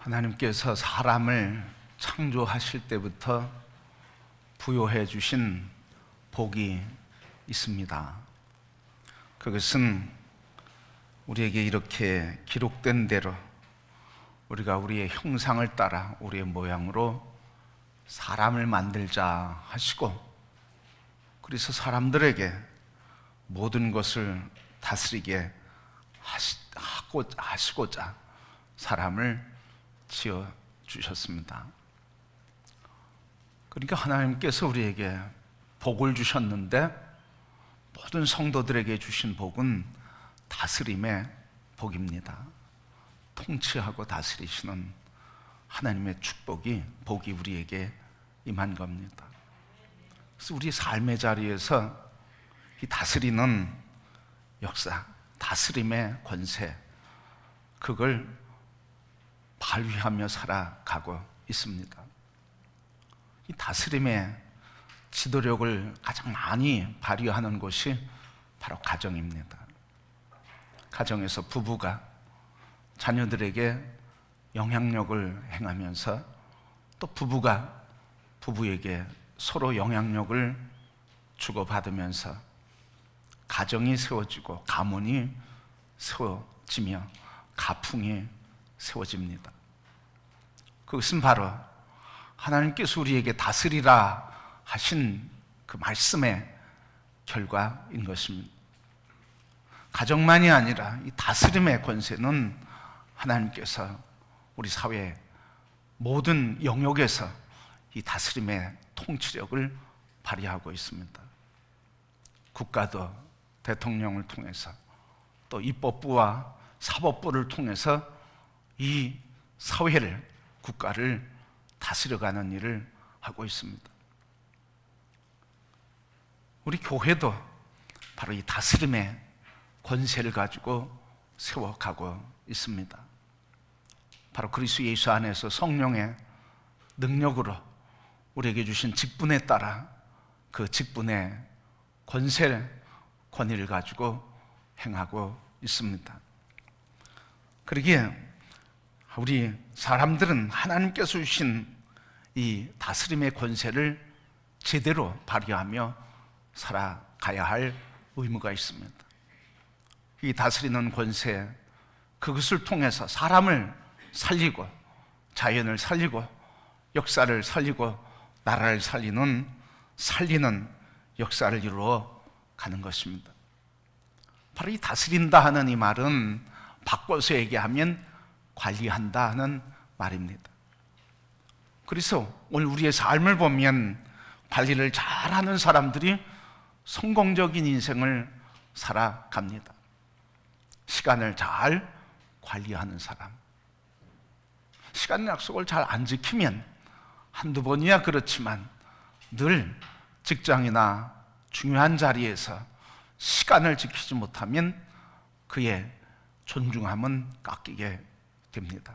하나님께서 사람을 창조하실 때부터 부여해 주신 복이 있습니다. 그것은 우리에게 이렇게 기록된 대로 우리가 우리의 형상을 따라 우리의 모양으로 사람을 만들자 하시고, 그래서 사람들에게 모든 것을 다스리게 하시고자 사람을 지어 주셨습니다. 그러니까 하나님께서 우리에게 복을 주셨는데, 모든 성도들에게 주신 복은 다스림의 복입니다. 통치하고 다스리시는 하나님의 복이 우리에게 임한 겁니다. 그래서 우리 삶의 자리에서 이 다스리는 역사, 다스림의 권세, 그걸 발휘하며 살아가고 있습니다. 이 다스림의 지도력을 가장 많이 발휘하는 곳이 바로 가정입니다. 가정에서 부부가 자녀들에게 영향력을 행하면서, 또 부부가 부부에게 서로 영향력을 주고받으면서 가정이 세워지고 가문이 세워지며 가풍이 세워집니다. 그것은 바로 하나님께서 우리에게 다스리라 하신 그 말씀의 결과인 것입니다. 가정만이 아니라 이 다스림의 권세는 하나님께서 우리 사회의 모든 영역에서 이 다스림의 통치력을 발휘하고 있습니다. 국가도 대통령을 통해서, 또 입법부와 사법부를 통해서 이 사회를, 국가를 다스려가는 일을 하고 있습니다. 우리 교회도 바로 이 다스림의 권세를 가지고 세워가고 있습니다. 바로 그리스도 예수 안에서 성령의 능력으로 우리에게 주신 직분에 따라 그 직분의 권위를 가지고 행하고 있습니다. 그러기에 우리 사람들은 하나님께서 주신 이 다스림의 권세를 제대로 발휘하며 살아가야 할 의무가 있습니다. 이 다스리는 권세, 그것을 통해서 사람을 살리고 자연을 살리고 역사를 살리고 나라를 살리는 역사를 이루어 가는 것입니다. 바로 이 다스린다 하는 이 말은 바꿔서 얘기하면 관리한다 하는 말입니다. 그래서 오늘 우리의 삶을 보면 관리를 잘하는 사람들이 성공적인 인생을 살아갑니다. 시간을 잘 관리하는 사람, 시간 약속을 잘 안 지키면 한두 번이야 그렇지만 늘 직장이나 중요한 자리에서 시간을 지키지 못하면 그의 존중함은 깎이게 됩니다.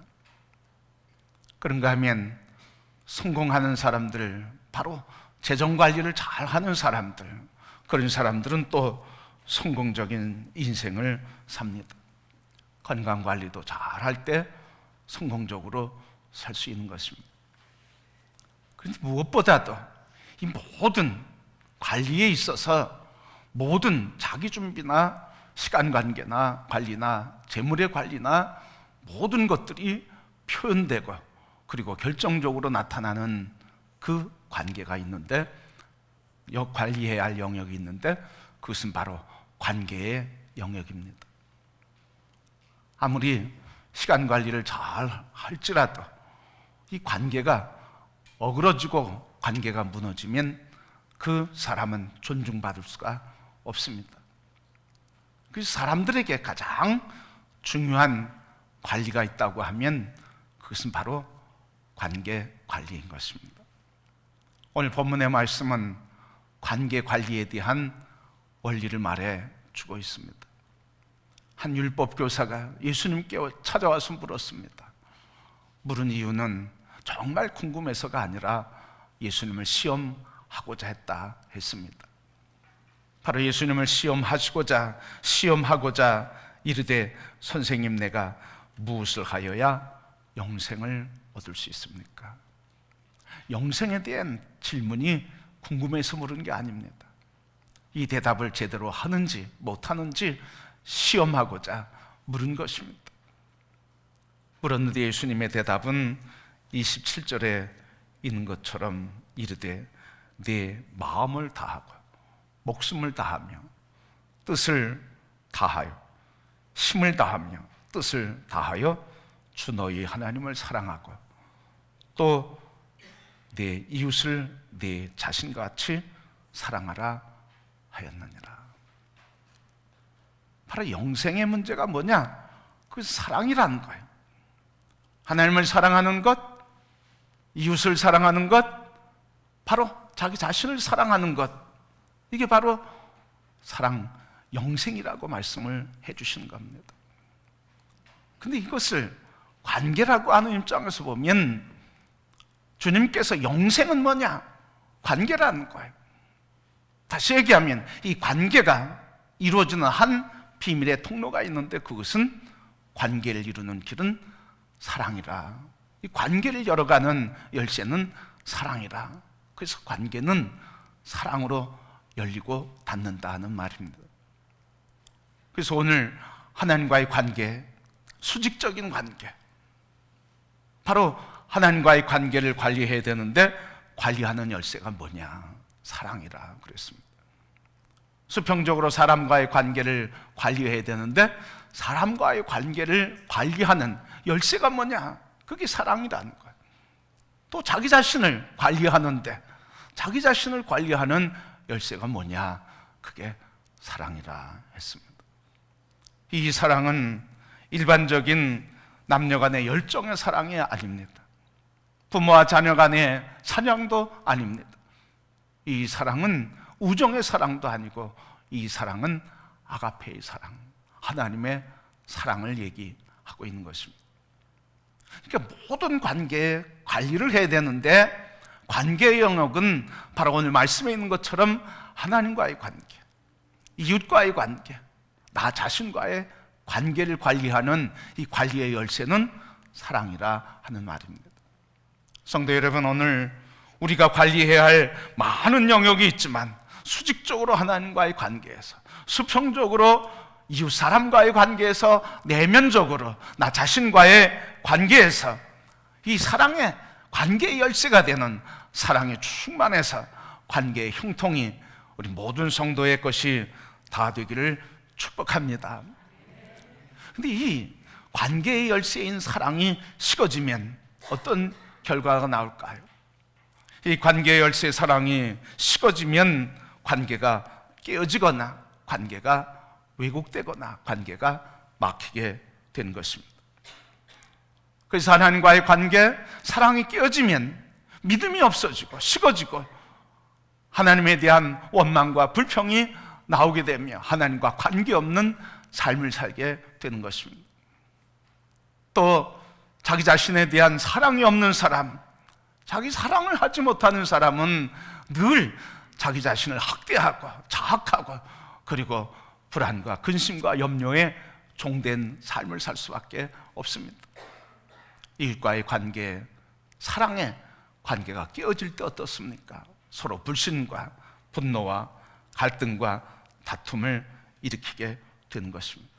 그런가 하면 성공하는 사람들, 바로 재정관리를 잘하는 사람들, 그런 사람들은 또 성공적인 인생을 삽니다. 건강관리도 잘할 때 성공적으로 살 수 있는 것입니다. 그런데 무엇보다도 이 모든 관리에 있어서 모든 자기 준비나 시간 관계나 관리나 재물의 관리나 모든 것들이 표현되고 그리고 결정적으로 나타나는 그 관계가 있는데, 관리해야 할 영역이 있는데, 그것은 바로 관계의 영역입니다. 아무리 시간 관리를 잘 할지라도 이 관계가 어그러지고 관계가 무너지면 그 사람은 존중받을 수가 없습니다. 그래서 사람들에게 가장 중요한 관리가 있다고 하면 그것은 바로 관계 관리인 것입니다. 오늘 본문의 말씀은 관계 관리에 대한 원리를 말해 주고 있습니다. 한 율법 교사가 예수님께 찾아와서 물었습니다. 물은 이유는 정말 궁금해서가 아니라 예수님을 시험하고자 했다 했습니다. 바로 예수님을 시험하고자 이르되 선생님, 내가 무엇을 하여야 영생을 얻을 수 있습니까? 영생에 대한 질문이 궁금해서 물은 게 아닙니다. 이 대답을 제대로 하는지 못하는지 시험하고자 물은 것입니다. 물었는데 예수님의 대답은 27절에 있는 것처럼 이르되 내 마음을 다하고 목숨을 다하며 뜻을 다하여 힘을 다하며 뜻을 다하여 주 너희 하나님을 사랑하고 또 내 이웃을 내 자신같이 사랑하라 하였느니라. 바로 영생의 문제가 뭐냐? 그 사랑이라는 거예요. 하나님을 사랑하는 것, 이웃을 사랑하는 것, 바로 자기 자신을 사랑하는 것, 이게 바로 사랑, 영생이라고 말씀을 해주시는 겁니다. 근데 이것을 관계라고 하는 입장에서 보면 주님께서 영생은 뭐냐? 관계라는 거예요. 다시 얘기하면 이 관계가 이루어지는 한 비밀의 통로가 있는데 그것은 관계를 이루는 길은 사랑이라. 이 관계를 열어가는 열쇠는 사랑이라. 그래서 관계는 사랑으로 열리고 닫는다 하는 말입니다. 그래서 오늘 하나님과의 관계, 수직적인 관계, 바로 하나님과의 관계를 관리해야 되는데 관리하는 열쇠가 뭐냐? 사랑이라 그랬습니다. 수평적으로 사람과의 관계를 관리해야 되는데 사람과의 관계를 관리하는 열쇠가 뭐냐? 그게 사랑이라는 거예요. 또 자기 자신을 관리하는데 자기 자신을 관리하는 열쇠가 뭐냐? 그게 사랑이라 했습니다. 이 사랑은 일반적인 남녀 간의 열정의 사랑이 아닙니다. 부모와 자녀 간의 사랑도 아닙니다. 이 사랑은 우정의 사랑도 아니고 이 사랑은 아가페의 사랑, 하나님의 사랑을 얘기하고 있는 것입니다. 그러니까 모든 관계에 관리를 해야 되는데 관계의 영역은 바로 오늘 말씀에 있는 것처럼 하나님과의 관계, 이웃과의 관계, 나 자신과의 관계를 관리하는 이 관리의 열쇠는 사랑이라 하는 말입니다. 성도 여러분, 오늘 우리가 관리해야 할 많은 영역이 있지만 수직적으로 하나님과의 관계에서, 수평적으로 이웃 사람과의 관계에서, 내면적으로 나 자신과의 관계에서 이 사랑의 관계의 열쇠가 되는 사랑이 충만해서 관계의 형통이 우리 모든 성도의 것이 다 되기를 축복합니다. 근데 이 관계의 열쇠인 사랑이 식어지면 어떤 결과가 나올까요? 이 관계의 열쇠 사랑이 식어지면 관계가 깨어지거나 관계가 왜곡되거나 관계가 막히게 되는 것입니다. 그래서 하나님과의 관계, 사랑이 깨어지면 믿음이 없어지고 식어지고 하나님에 대한 원망과 불평이 나오게 되며 하나님과 관계없는 삶을 살게 되는 것입니다. 또 자기 자신에 대한 사랑이 없는 사람, 자기 사랑을 하지 못하는 사람은 늘 자기 자신을 학대하고 자학하고 그리고 불안과 근심과 염려에 종된 삶을 살 수밖에 없습니다. 이웃과의 관계, 사랑의 관계가 깨어질 때 어떻습니까? 서로 불신과 분노와 갈등과 다툼을 일으키게 되는 것입니다.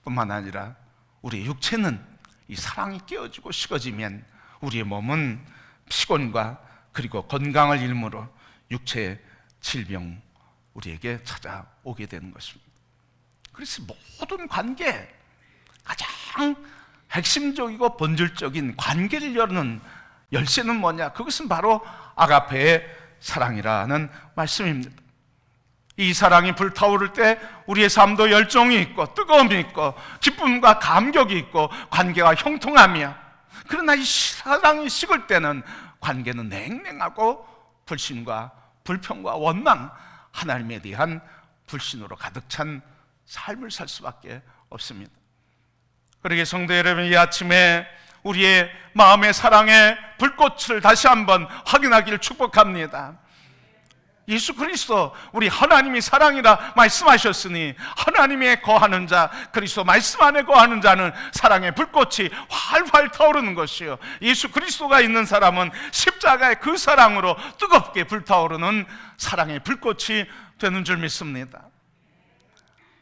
뿐만 아니라 우리의 육체는 이 사랑이 깨어지고 식어지면 우리의 몸은 피곤과 그리고 건강을 일므로 육체의 질병 우리에게 찾아오게 되는 것입니다. 그래서 모든 관계, 가장 핵심적이고 본질적인 관계를 여는 열쇠는 뭐냐? 그것은 바로 아가페의 사랑이라는 말씀입니다. 이 사랑이 불타오를 때 우리의 삶도 열정이 있고 뜨거움이 있고 기쁨과 감격이 있고 관계가 형통하며, 그러나 이 사랑이 식을 때는 관계는 냉랭하고 불신과 불평과 원망, 하나님에 대한 불신으로 가득 찬 삶을 살 수밖에 없습니다. 그러기에 성도 여러분, 이 아침에 우리의 마음의 사랑의 불꽃을 다시 한번 확인하기를 축복합니다. 예수 그리스도 우리 하나님이 사랑이라 말씀하셨으니 하나님의 거하는 자, 그리스도 말씀 안에 거하는 자는 사랑의 불꽃이 활활 타오르는 것이요, 예수 그리스도가 있는 사람은 십자가의 그 사랑으로 뜨겁게 불타오르는 사랑의 불꽃이 되는 줄 믿습니다.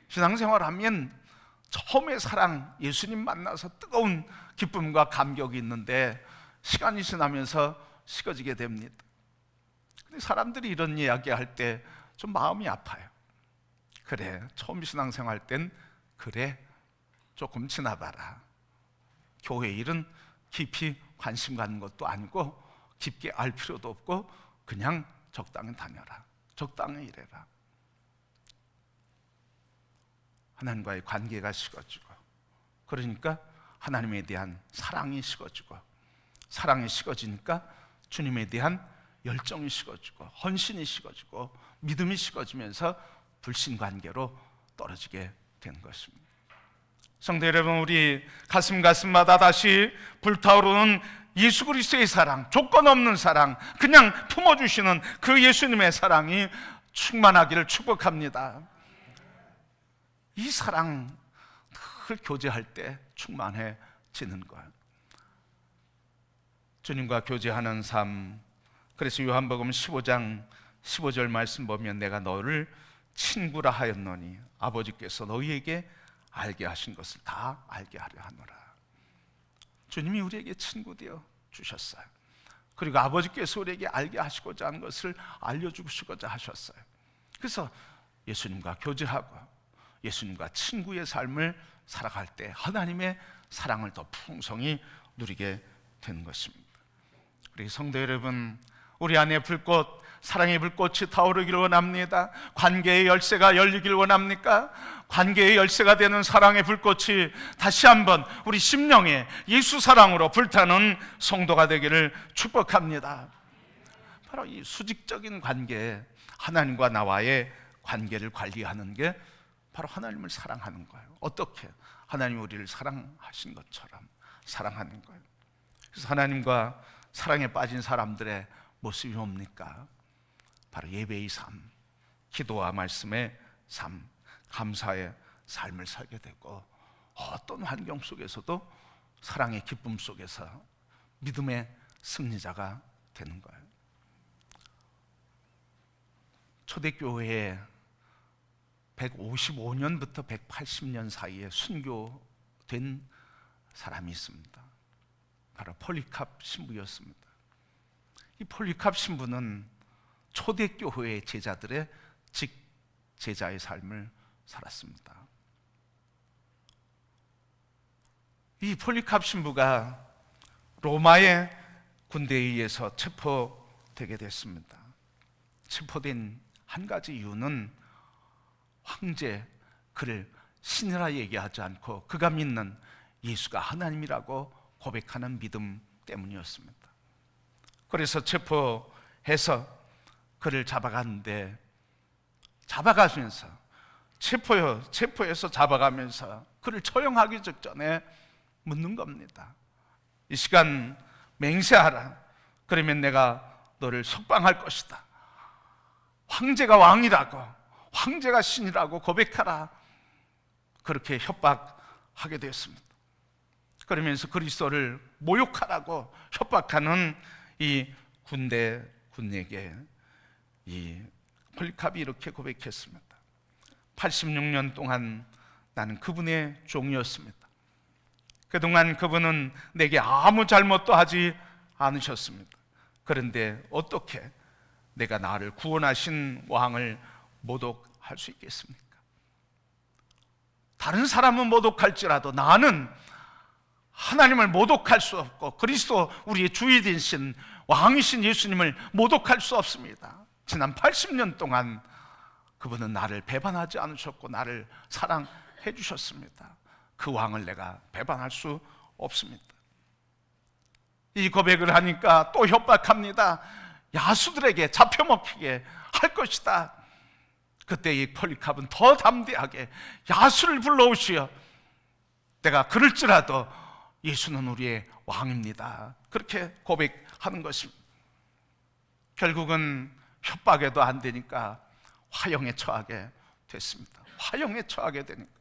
신앙생활하면 처음에 사랑, 예수님 만나서 뜨거운 기쁨과 감격이 있는데 시간이 지나면서 식어지게 됩니다. 사람들이 이런 이야기 할 때 좀 마음이 아파요. 그래, 처음 신앙생활 땐 그래, 조금 지나봐라. 교회 일은 깊이 관심 갖는 것도 아니고 깊게 알 필요도 없고 그냥 적당히 다녀라, 적당히 일해라. 하나님과의 관계가 식어지고, 그러니까 하나님에 대한 사랑이 식어지고, 사랑이 식어지니까 주님에 대한 열정이 식어지고, 헌신이 식어지고, 믿음이 식어지면서 불신관계로 떨어지게 된 것입니다. 성도 여러분, 우리 가슴마다 다시 불타오르는 예수 그리스도의 사랑, 조건 없는 사랑, 그냥 품어주시는 그 예수님의 사랑이 충만하기를 축복합니다. 이 사랑 늘 교제할 때 충만해지는 거예요. 주님과 교제하는 삶. 그래서 요한복음 15장 15절 말씀 보면 내가 너를 친구라 하였노니 아버지께서 너희에게 알게 하신 것을 다 알게 하려 하노라. 주님이 우리에게 친구 되어 주셨어요. 그리고 아버지께서 우리에게 알게 하시고자 하는 것을 알려주시고자 하셨어요. 그래서 예수님과 교제하고 예수님과 친구의 삶을 살아갈 때 하나님의 사랑을 더 풍성히 누리게 되는 것입니다. 우리 성도 여러분, 우리 안에 불꽃, 사랑의 불꽃이 타오르기를 원합니다. 관계의 열쇠가 열리기를 원합니까? 관계의 열쇠가 되는 사랑의 불꽃이 다시 한번 우리 심령에 예수 사랑으로 불타는 성도가 되기를 축복합니다. 바로 이 수직적인 관계, 하나님과 나와의 관계를 관리하는 게 바로 하나님을 사랑하는 거예요. 어떻게? 하나님이 우리를 사랑하신 것처럼 사랑하는 거예요. 그래서 하나님과 사랑에 빠진 사람들의 모습이 뭡니까? 바로 예배의 삶, 기도와 말씀의 삶, 감사의 삶을 살게 되고, 어떤 환경 속에서도 사랑의 기쁨 속에서 믿음의 승리자가 되는 거예요. 초대교회에 155년부터 180년 사이에 순교된 사람이 있습니다. 바로 폴리캅 신부였습니다. 이 폴리캅 신부는 초대교회의 제자들의 직제자의 삶을 살았습니다. 이 폴리캅 신부가 로마의 군대에 의해서 체포되게 됐습니다. 체포된 한 가지 이유는 황제, 그를 신이라 얘기하지 않고 그가 믿는 예수가 하나님이라고 고백하는 믿음 때문이었습니다. 그래서 체포해서 그를 잡아갔는데, 잡아가면서 체포해서 잡아가면서 그를 처형하기 직전에 묻는 겁니다. 이 시간 맹세하라. 그러면 내가 너를 석방할 것이다. 황제가 왕이라고, 황제가 신이라고 고백하라. 그렇게 협박하게 되었습니다. 그러면서 그리스도를 모욕하라고 협박하는 이 군에게 이 폴리캅이 이렇게 고백했습니다. 86년 동안 나는 그분의 종이었습니다. 그동안 그분은 내게 아무 잘못도 하지 않으셨습니다. 그런데 어떻게 내가 나를 구원하신 왕을 모독할 수 있겠습니까? 다른 사람은 모독할지라도 나는 하나님을 모독할 수 없고 그리스도 우리의 주이 되신 왕이신 예수님을 모독할 수 없습니다. 지난 80년 동안 그분은 나를 배반하지 않으셨고 나를 사랑해 주셨습니다. 그 왕을 내가 배반할 수 없습니다. 이 고백을 하니까 또 협박합니다. 야수들에게 잡혀먹히게 할 것이다. 그때 이 폴리캅은 더 담대하게 야수를 불러오시어 내가 그럴지라도 예수는 우리의 왕입니다. 그렇게 고백하는 것입니다. 결국은 협박에도 안 되니까 화형에 처하게 됐습니다. 화형에 처하게 되니까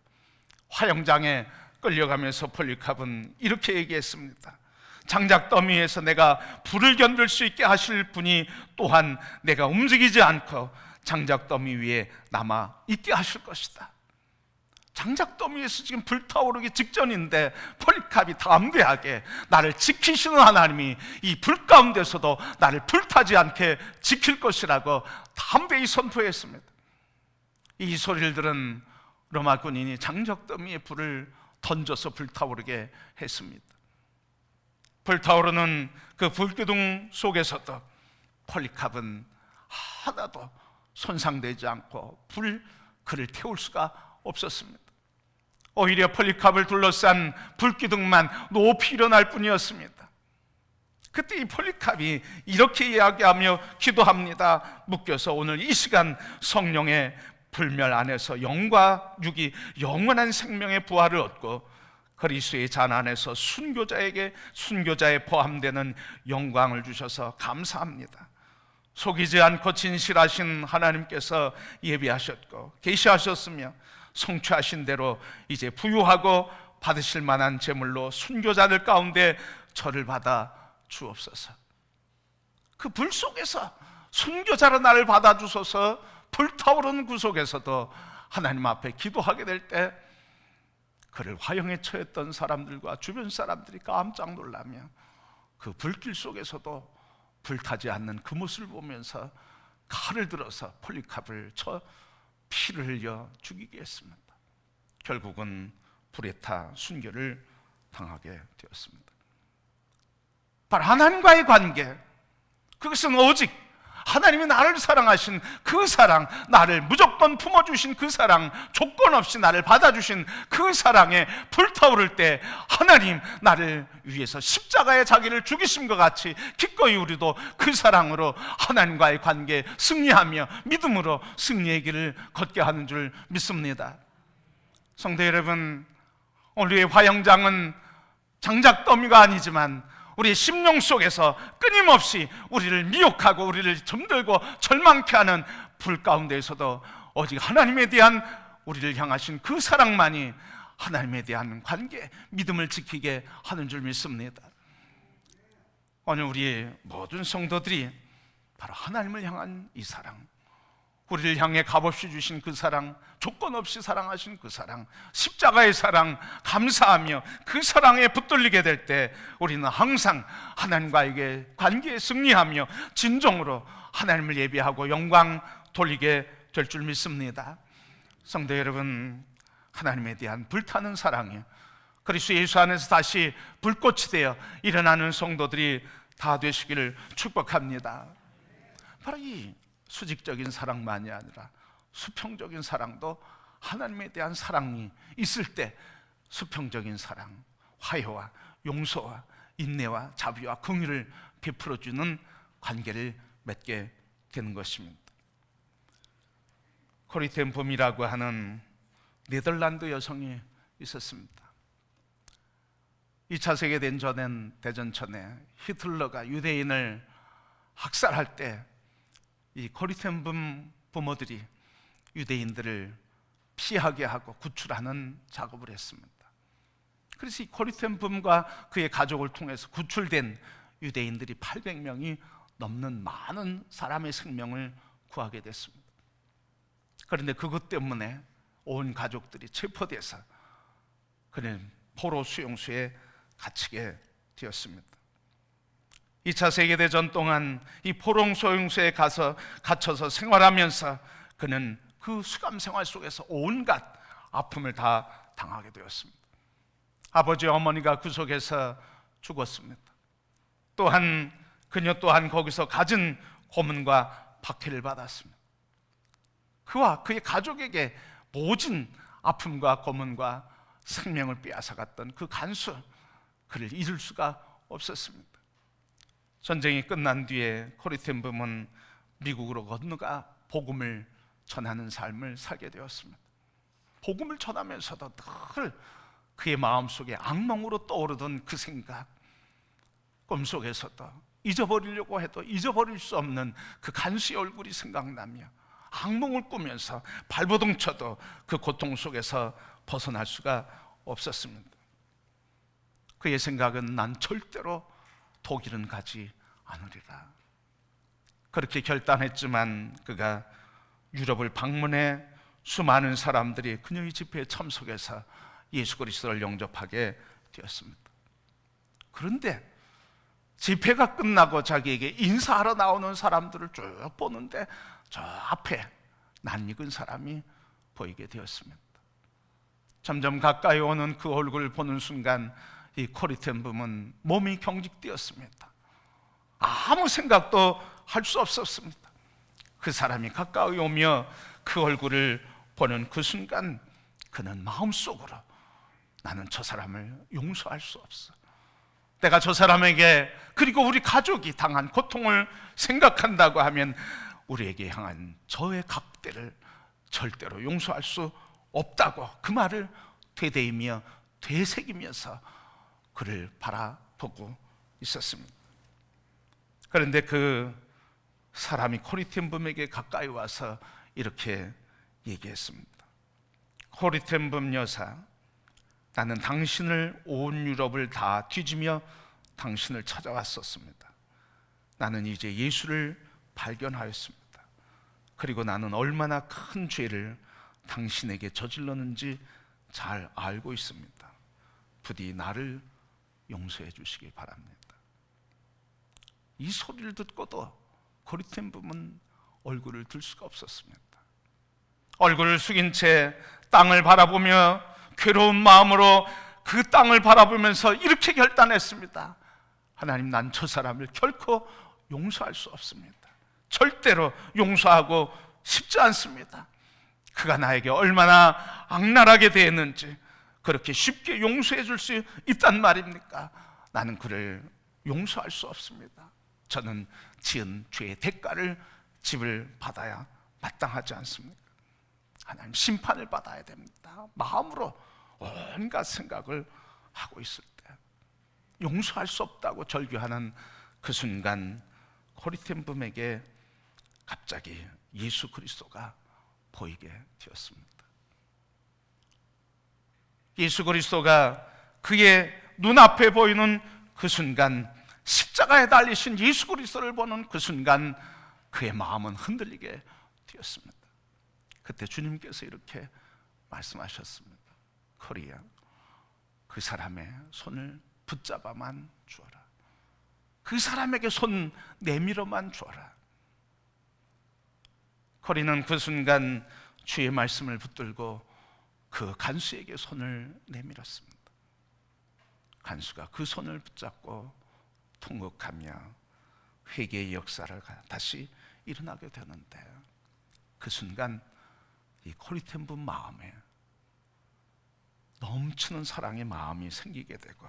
화형장에 끌려가면서 폴리카브는 이렇게 얘기했습니다. 장작 더미에서 내가 불을 견딜 수 있게 하실 분이 또한 내가 움직이지 않고 장작 더미 위에 남아 있게 하실 것이다. 장작 더미에서 지금 불타오르기 직전인데 폴리카브이 담대하게 나를 지키시는 하나님이 이 불 가운데서도 나를 불타지 않게 지킬 것이라고 담대히 선포했습니다. 이 소리를 들은 로마 군인이 장작 더미에 불을 던져서 불타오르게 했습니다. 불타오르는 그 불기둥 속에서도 폴리카브는 하나도 손상되지 않고 그를 태울 수가 없었습니다. 오히려 폴리카브를 둘러싼 불기둥만 높이 일어날 뿐이었습니다. 그때 이 폴리카브이 이렇게 이야기하며 기도합니다. 묶여서 오늘 이 시간 성령의 불멸 안에서 영과 육이 영원한 생명의 부활을 얻고 그리스도의 잔 안에서 순교자에 포함되는 영광을 주셔서 감사합니다. 속이지 않고 진실하신 하나님께서 예비하셨고 계시하셨으며 성취하신 대로 이제 부유하고 받으실 만한 제물로 순교자들 가운데 저를 받아 주옵소서. 그 불 속에서 순교자로 나를 받아 주소서. 불타오르는 그 속에서도 하나님 앞에 기도하게 될 때 그를 화형에 처했던 사람들과 주변 사람들이 깜짝 놀라며 그 불길 속에서도 불타지 않는 그 모습을 보면서 칼을 들어서 폴리카브를 쳐 피를 흘려 죽이게 했습니다. 결국은 불에 타 순교를 당하게 되었습니다. 바로 하나님과의 관계, 그것은 오직 하나님이 나를 사랑하신 그 사랑, 나를 무조건 품어주신 그 사랑, 조건 없이 나를 받아주신 그 사랑에 불타오를 때 하나님 나를 위해서 십자가에 자기를 죽이심과 같이 기꺼이 우리도 그 사랑으로 하나님과의 관계에 승리하며 믿음으로 승리의 길을 걷게 하는 줄 믿습니다. 성도 여러분, 우리의 화형장은 장작 더미가 아니지만 우리의 심령 속에서 끊임없이 우리를 미혹하고 우리를 점들고 절망케 하는 불 가운데에서도 오직 하나님에 대한 우리를 향하신 그 사랑만이 하나님에 대한 관계, 믿음을 지키게 하는 줄 믿습니다. 오늘 우리의 모든 성도들이 바로 하나님을 향한 이 사랑, 우리를 향해 값없이 주신 그 사랑, 조건 없이 사랑하신 그 사랑, 십자가의 사랑 감사하며 그 사랑에 붙들리게 될 때 우리는 항상 하나님과의 관계에 승리하며 진정으로 하나님을 예배하고 영광 돌리게 될 줄 믿습니다. 성도 여러분, 하나님에 대한 불타는 사랑이 그리스도 예수 안에서 다시 불꽃이 되어 일어나는 성도들이 다 되시기를 축복합니다. 바로 이 수직적인 사랑만이 아니라 수평적인 사랑도 하나님에 대한 사랑이 있을 때 수평적인 사랑, 화해와 용서와 인내와 자비와 긍휼을 베풀어주는 관계를 맺게 되는 것입니다. 코리 텐 붐이라고 하는 네덜란드 여성이 있었습니다. 2차 세계대전 전에 히틀러가 유대인을 학살할 때 이 코리 텐 붐 부모들이 유대인들을 피하게 하고 구출하는 작업을 했습니다. 그래서 이 코리 텐 붐과 그의 가족을 통해서 구출된 유대인들이 800명이 넘는 많은 사람의 생명을 구하게 됐습니다. 그런데 그것 때문에 온 가족들이 체포돼서 그는 포로 수용소에 갇히게 되었습니다. 2차 세계대전 동안 이 포로 수용소에 가서 갇혀서 생활하면서 그는 그 수감 생활 속에서 온갖 아픔을 다 당하게 되었습니다. 아버지 어머니가 그 속에서 죽었습니다. 또한 그녀 또한 거기서 갖은 고문과 박해를 받았습니다. 그와 그의 가족에게 모진 아픔과 고문과 생명을 빼앗아갔던 그 간수, 그를 잊을 수가 없었습니다. 전쟁이 끝난 뒤에 코리 텐 붐은 미국으로 건너가 복음을 전하는 삶을 살게 되었습니다. 복음을 전하면서도 늘 그의 마음속에 악몽으로 떠오르던 그 생각, 꿈속에서도 잊어버리려고 해도 잊어버릴 수 없는 그 간수의 얼굴이 생각나며 악몽을 꾸면서 발버둥 쳐도 그 고통 속에서 벗어날 수가 없었습니다. 그의 생각은 난 절대로 독일은 가지 않으리라. 그렇게 결단했지만 그가 유럽을 방문해 수많은 사람들이 그녀의 집회에 참석해서 예수 그리스도를 영접하게 되었습니다. 그런데 집회가 끝나고 자기에게 인사하러 나오는 사람들을 쭉 보는데 저 앞에 낯익은 사람이 보이게 되었습니다. 점점 가까이 오는 그 얼굴을 보는 순간 이 코리 텐 붐은 몸이 경직되었습니다. 아무 생각도 할 수 없었습니다. 그 사람이 가까이 오며 그 얼굴을 보는 그 순간 그는 마음속으로 나는 저 사람을 용서할 수 없어. 내가 저 사람에게 그리고 우리 가족이 당한 고통을 생각한다고 하면 우리에게 향한 저의 각대를 절대로 용서할 수 없다고 그 말을 되새이며 되새기면서 그를 바라보고 있었습니다. 그런데 그 사람이 코리 텐 붐에게 가까이 와서 이렇게 얘기했습니다. 코리 텐 붐 여사, 나는 당신을 온 유럽을 다 뒤지며 당신을 찾아왔었습니다. 나는 이제 예수를 발견하였습니다. 그리고 나는 얼마나 큰 죄를 당신에게 저질렀는지 잘 알고 있습니다. 부디 나를 용서해 주시기 바랍니다. 이 소리를 듣고도 코리 텐 붐은 얼굴을 들 수가 없었습니다. 얼굴을 숙인 채 땅을 바라보며 괴로운 마음으로 그 땅을 바라보면서 이렇게 결단했습니다. 하나님, 난 저 사람을 결코 용서할 수 없습니다. 절대로 용서하고 싶지 않습니다. 그가 나에게 얼마나 악랄하게 대했는지 그렇게 쉽게 용서해 줄 수 있단 말입니까? 나는 그를 용서할 수 없습니다. 저는 지은 죄의 대가를 집을 받아야 마땅하지 않습니까? 하나님, 심판을 받아야 됩니다. 마음으로 온갖 생각을 하고 있을 때 용서할 수 없다고 절규하는 그 순간 코리 텐 붐에게 갑자기 예수 그리스도가 보이게 되었습니다. 예수 그리스도가 그의 눈앞에 보이는 그 순간, 십자가에 달리신 예수 그리스도를 보는 그 순간 그의 마음은 흔들리게 되었습니다. 그때 주님께서 이렇게 말씀하셨습니다. 코리야, 그 사람의 손을 붙잡아만 주어라. 그 사람에게 손 내밀어만 주어라. 코리는 그 순간 주의 말씀을 붙들고 그 간수에게 손을 내밀었습니다. 간수가 그 손을 붙잡고 통곡하며 회개의 역사를 다시 일어나게 되는데, 그 순간 이 코리 텐 붐 마음에 넘치는 사랑의 마음이 생기게 되고,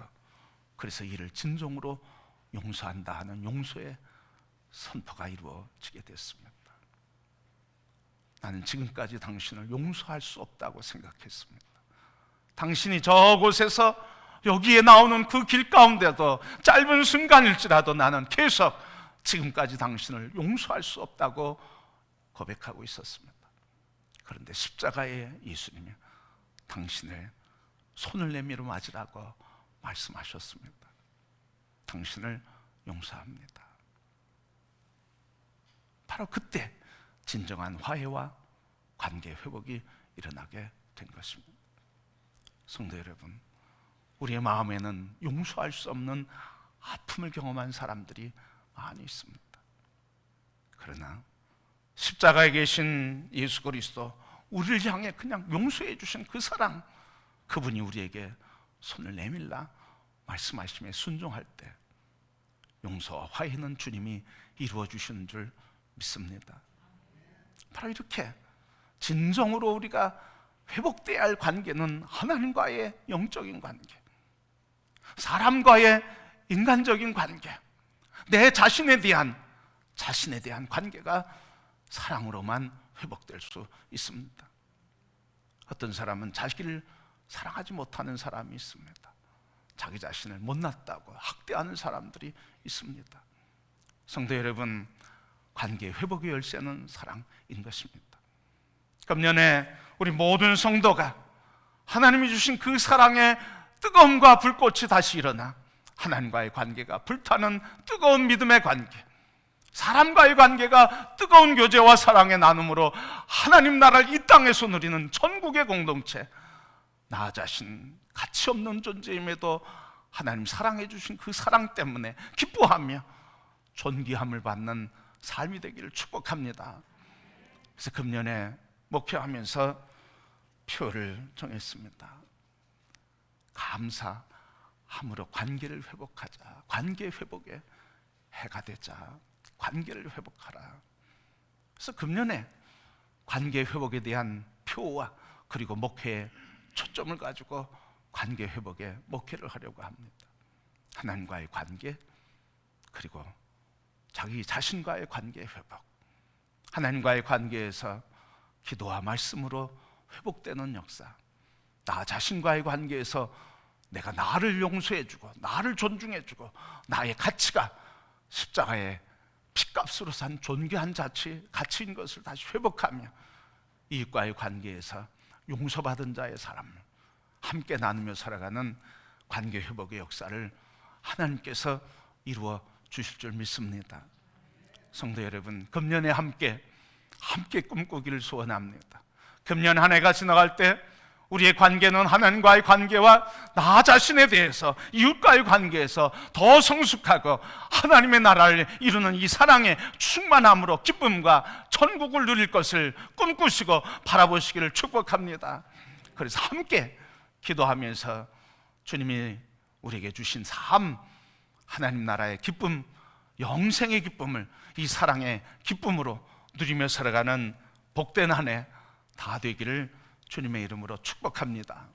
그래서 이를 진정으로 용서한다 하는 용서의 선포가 이루어지게 됐습니다. 나는 지금까지 당신을 용서할 수 없다고 생각했습니다. 당신이 저곳에서 여기에 나오는 그 길 가운데도 짧은 순간일지라도 나는 계속 지금까지 당신을 용서할 수 없다고 고백하고 있었습니다. 그런데 십자가의 예수님이 당신의 손을 내밀어 맞으라고 말씀하셨습니다. 당신을 용서합니다. 바로 그때 진정한 화해와 관계 회복이 일어나게 된 것입니다. 성도 여러분, 우리의 마음에는 용서할 수 없는 아픔을 경험한 사람들이 많이 있습니다. 그러나 십자가에 계신 예수 그리스도, 우리를 향해 그냥 용서해 주신 그 사랑, 그분이 우리에게 손을 내밀라 말씀하심에 순종할 때 용서와 화해는 주님이 이루어 주시는 줄 믿습니다. 바로 이렇게 진정으로 우리가 회복돼야 할 관계는 하나님과의 영적인 관계, 사람과의 인간적인 관계, 내 자신에 대한 관계가 사랑으로만 회복될 수 있습니다. 어떤 사람은 자기를 사랑하지 못하는 사람이 있습니다. 자기 자신을 못났다고 학대하는 사람들이 있습니다. 자기 자신을 사랑하지 못하는 사람이 있습니다. 어떤 사람은 자기를 사랑하지 못하는 사람이 있습니다. 자기 자신을 사랑하지 못하는 사람이 있습니다. 자기 자신을 못났다고 학대하는 사람들이 있습니다. 어떤 사람은 자기를 사랑하지 못하는 사람이 있습니다. 자기 자신을 성도 여러분, 관계 회복의 열쇠는 사랑인 것입니다. 금년에 우리 모든 성도가 하나님이 주신 그 사랑의 뜨거움과 불꽃이 다시 일어나 하나님과의 관계가 불타는 뜨거운 믿음의 관계, 사람과의 관계가 뜨거운 교제와 사랑의 나눔으로 하나님 나라를 이 땅에서 누리는 천국의 공동체, 나 자신 가치 없는 존재임에도 하나님 사랑해 주신 그 사랑 때문에 기뻐하며 존귀함을 받는 삶이 되기를 축복합니다. 그래서 금년에 목표하면서 표를 정했습니다. 감사함으로 관계를 회복하자. 관계 회복의 해가 되자. 관계를 회복하라. 그래서 금년에 관계 회복에 대한 표와 그리고 목회에 초점을 가지고 관계 회복에 목회를 하려고 합니다. 하나님과의 관계, 그리고 자기 자신과의 관계 회복, 하나님과의 관계에서 기도와 말씀으로 회복되는 역사, 나 자신과의 관계에서 내가 나를 용서해주고 나를 존중해주고 나의 가치가 십자가의 피값으로 산 존귀한 가치인 것을 다시 회복하며 이웃과의 관계에서 용서받은 자의 삶을 함께 나누며 살아가는 관계 회복의 역사를 하나님께서 이루어 주실 줄 믿습니다. 성도 여러분, 금년에 함께 꿈꾸기를 소원합니다. 금년 한 해가 지나갈 때 우리의 관계는 하나님과의 관계와 나 자신에 대해서 이웃과의 관계에서 더 성숙하고 하나님의 나라를 이루는 이 사랑의 충만함으로 기쁨과 천국을 누릴 것을 꿈꾸시고 바라보시기를 축복합니다. 그래서 함께 기도하면서 주님이 우리에게 주신 삶, 하나님 나라의 기쁨, 영생의 기쁨을 이 사랑의 기쁨으로 누리며 살아가는 복된 한 해 다 되기를 주님의 이름으로 축복합니다.